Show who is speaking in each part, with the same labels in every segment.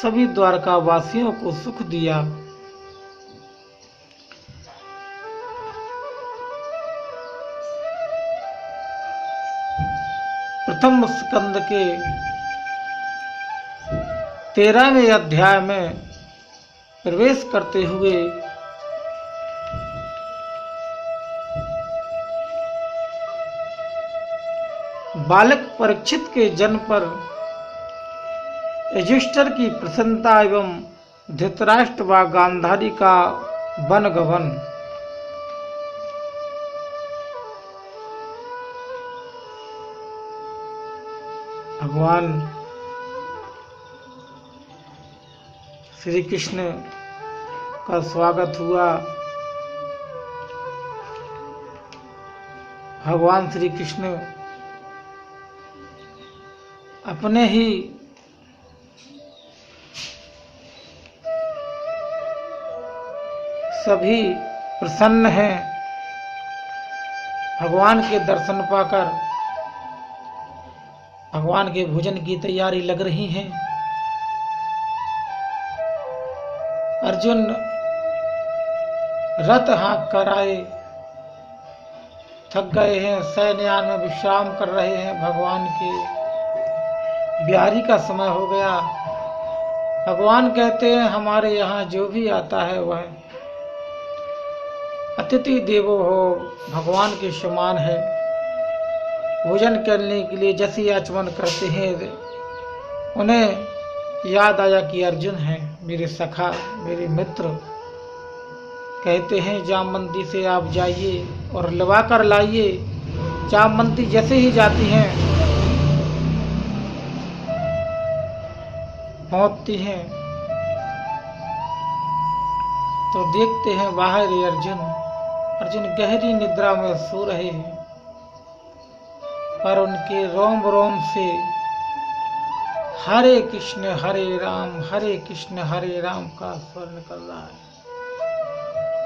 Speaker 1: सभी द्वारका वासियों को सुख दिया। प्रथम स्कंद के 13वें अध्याय में प्रवेश करते हुए बालक परीक्षित के जन्म पर युधिष्ठिर की प्रसन्नता एवं धृतराष्ट्र व गांधारी का वनगमन। भगवान श्री कृष्ण का स्वागत हुआ। भगवान श्री कृष्ण अपने ही सभी प्रसन्न हैं। भगवान के दर्शन पाकर भगवान के भोजन की तैयारी लग रही है। अर्जुन रथ हाँक कर आए, थक गए हैं, शयनयान में विश्राम कर रहे हैं। भगवान के बिहारी का समय हो गया। भगवान कहते हैं हमारे यहाँ जो भी आता है वह अतिथि देवो हो, भगवान के समान है। भोजन करने के लिए जैसे आचमन करते हैं, उन्हें याद आया कि अर्जुन है मेरे सखा, मेरे मित्र। कहते हैं जामवंती से आप जाइए और लवा कर लाइए। जामवंती जैसे ही जाती हैं पहुंचती हैं तो देखते हैं बाहर अर्जुन गहरी निद्रा में सो रहे हैं, पर उनके रोम रोम से हरे कृष्ण हरे कृष्ण हरे राम का स्वर निकल रहा है।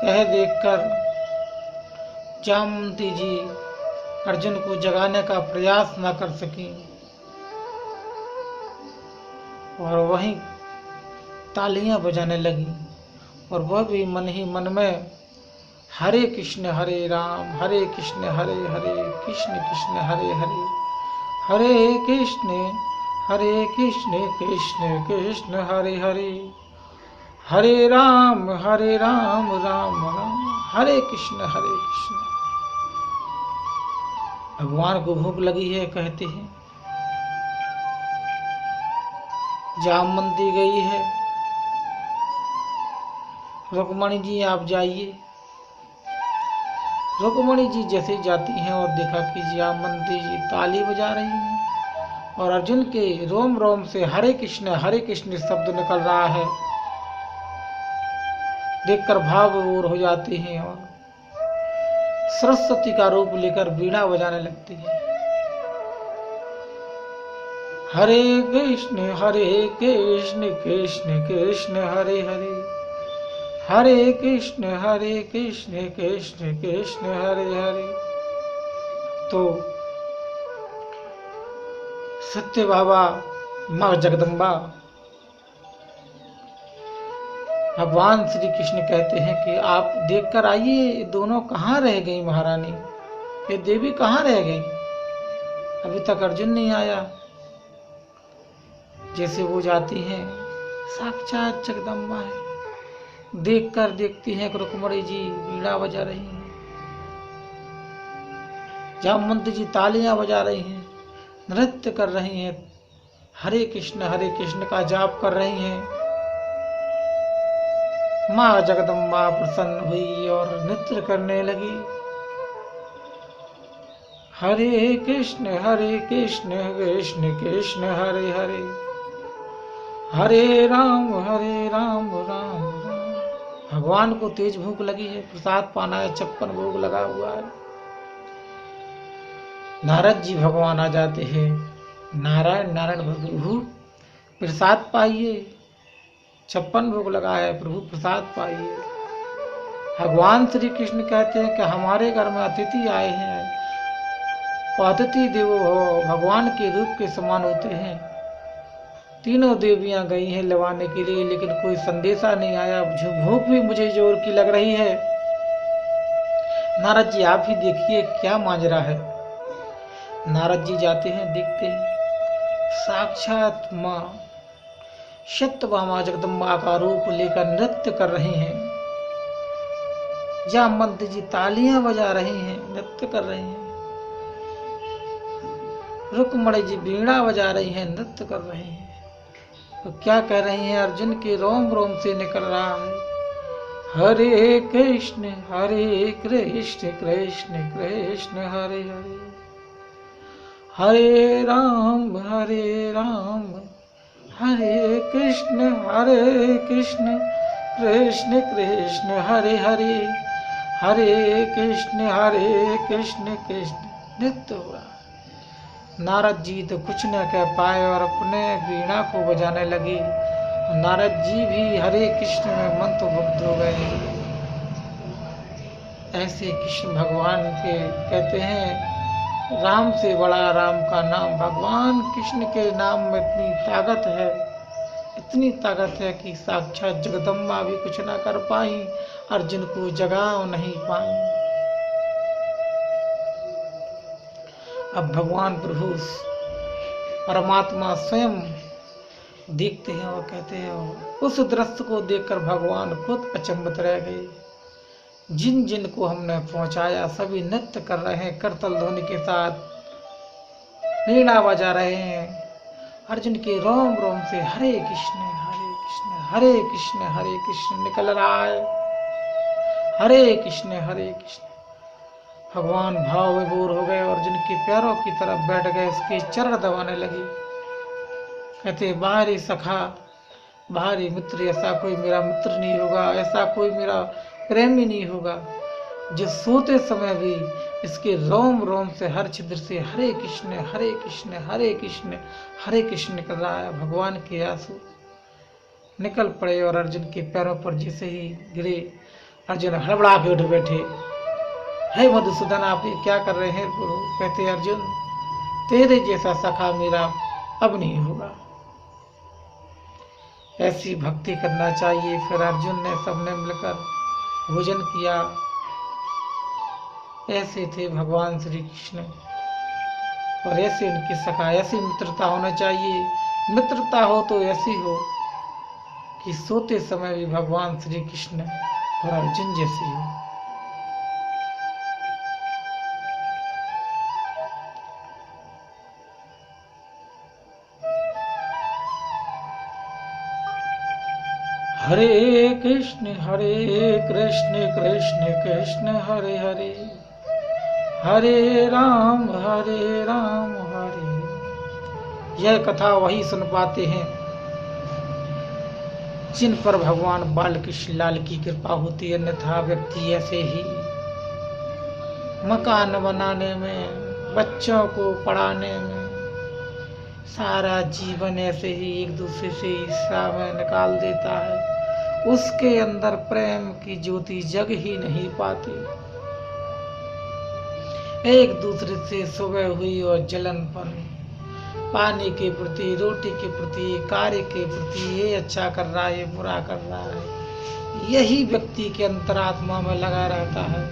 Speaker 1: यह देखकर जामवंती जी अर्जुन को जगाने का प्रयास न कर सकी और वहीं तालियां बजाने लगी, और वह भी मन ही मन में हरे कृष्ण हरे कृष्ण हरे हरे कृष्ण कृष्ण हरे हरे हरे कृष्ण कृष्ण कृष्ण हरे हरे हरे राम राम राम हरे कृष्ण हरे कृष्ण। भगवान को भूख लगी है, कहते हैं जामवंती गई है, रुक्मणी जी आप जाइए। रुक्मणी जी जैसे जाती हैं और देखा कि जामवंती जी ताली बजा रही हैं और अर्जुन के रोम रोम से हरे कृष्ण शब्द निकल रहा है। देखकर भाव विभोर हो जाती हैं और सरस्वती का रूप लेकर बीड़ा बजाने लगती है। हरे कृष्ण कृष्ण कृष्ण हरे हरे हरे कृष्ण कृष्ण कृष्ण हरे हरे। तो सत्य बाबा माँ जगदम्बा भगवान श्री कृष्ण कहते हैं कि आप देखकर आइए, दोनों कहाँ रह गई महारानी, ये देवी कहाँ रह गई, अभी तक अर्जुन नहीं आया। जैसे वो जाती हैं साक्षात जगदम्बा है। देखकर देखती हैं कि रुक्मणी जी बीड़ा बजा रही हैं, जामवंती जी तालियां बजा रही हैं, नृत्य कर रही हैं, हरे कृष्ण का जाप कर रही हैं। माँ जगदम्बा प्रसन्न हुई और नृत्य करने लगी। हरे कृष्ण कृष्ण कृष्ण हरे हरे हरे राम राम राम। भगवान को तेज भूख लगी है, प्रसाद पाना है, 56 भोग लगा हुआ है। नारद जी भगवान आ जाते हैं, नारायण प्रभु प्रसाद पाइए, 56 भोग लगा है, प्रभु प्रसाद पाइए। भगवान श्री कृष्ण कहते हैं कि हमारे घर में अतिथि आए हैं, तो अतिथि देवो हो, भगवान के रूप के समान होते हैं। तीनों देवियां गई हैं लवाने के लिए, लेकिन कोई संदेशा नहीं आया। भूख भी मुझे जोर की लग रही है। नारद जी आप ही देखिए क्या माजरा है। नारद जी जाते हैं, देखते हैं साक्षात मां सत्यभामा जगदम्बा का रूप लेकर नृत्य कर रही हैं। जामवंत जी तालियां बजा रहे हैं, नृत्य कर रहे हैं। रुक्मणी जी बीड़ा बजा रही हैं, नृत्य कर रहे हैं। तो क्या कह रही हैं? अर्जुन के रोम रोम से निकल रहा है, हरे कृष्ण कृष्ण कृष्ण हरे हरे, हरे राम हरे कृष्ण कृष्ण कृष्ण हरे हरे, हरे कृष्ण कृष्ण नृत्य हुआ। नारद जी तो कुछ न कह पाए और अपने वीणा को बजाने लगे। नारद जी भी हरे कृष्ण में मंत्रमुग्ध हो गए। ऐसे कृष्ण भगवान के कहते हैं राम से बड़ा राम का नाम। भगवान कृष्ण के नाम में इतनी ताकत है, इतनी ताकत है कि साक्षात जगदम्बा भी कुछ ना कर पाई, अर्जुन को जगा नहीं पाई। अब भगवान प्रभु परमात्मा स्वयं देखते हैं और कहते हैं, उस दृश्य को देखकर भगवान खुद अचंभित रह गए। जिन जिन को हमने पहुंचाया सभी नृत्य कर रहे हैं, करतल ध्वनि के साथ वीणा बजा रहे हैं। अर्जुन के रोम रोम से हरे कृष्ण हरे कृष्ण निकल रहा है, हरे कृष्ण। भगवान भाव विभोर हो गए, अर्जुन के पैरों की तरफ बैठ गए, उसके चरण दबाने लगे। कहते बाहरी सखा, बाहरी मित्र, ऐसा कोई मेरा मित्र नहीं होगा, ऐसा कोई मेरा प्रेमी नहीं होगा जो सोते समय भी इसके रोम रोम से हर छिद्र से हरे कृष्ण हरे कृष्ण निकल रहा है। भगवान के आंसू निकल पड़े और अर्जुन के पैरों पर जैसे ही गिरे, अर्जुन हड़बड़ा के उठ बैठे। हे मधुसूदन, आप ये क्या कर रहे हैं गुरु? कहते अर्जुन तेरे जैसा सखा मेरा अब नहीं होगा। ऐसी भक्ति करना चाहिए। फिर अर्जुन ने सबने मिलकर भोजन किया। ऐसे थे भगवान श्री कृष्ण और ऐसे उनकी सखा, ऐसी मित्रता होना चाहिए। मित्रता हो तो ऐसी हो कि सोते समय भी भगवान श्री कृष्ण और अर्जुन जैसी हो। हरे कृष्ण कृष्ण कृष्ण हरे हरे, हरे राम हरे। यह कथा वही सुन पाते हैं जिन पर भगवान बालकृष्ण लाल की कृपा होती है, अन्यथा व्यक्ति ऐसे ही मकान बनाने में, बच्चों को पढ़ाने में सारा जीवन ऐसे ही एक दूसरे से ईर्ष्या में निकाल देता है। उसके अंदर प्रेम की ज्योति जग ही नहीं पाती। एक दूसरे से सुबह हुई और जलनपन, पानी के प्रति, रोटी के प्रति, कार्य के प्रति, ये अच्छा कर रहा है, ये बुरा कर रहा है, यही व्यक्ति के अंतरात्मा में लगा रहता है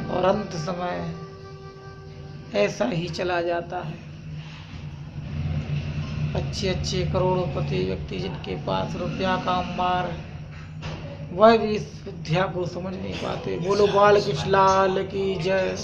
Speaker 1: और अंत समय ऐसा ही चला जाता है। अच्छे करोड़पति व्यक्ति जिनके पास रुपया का अंबार है, वह भी इस विद्या को समझ नहीं पाते। बोलो बालकृष्ण लाल की जय।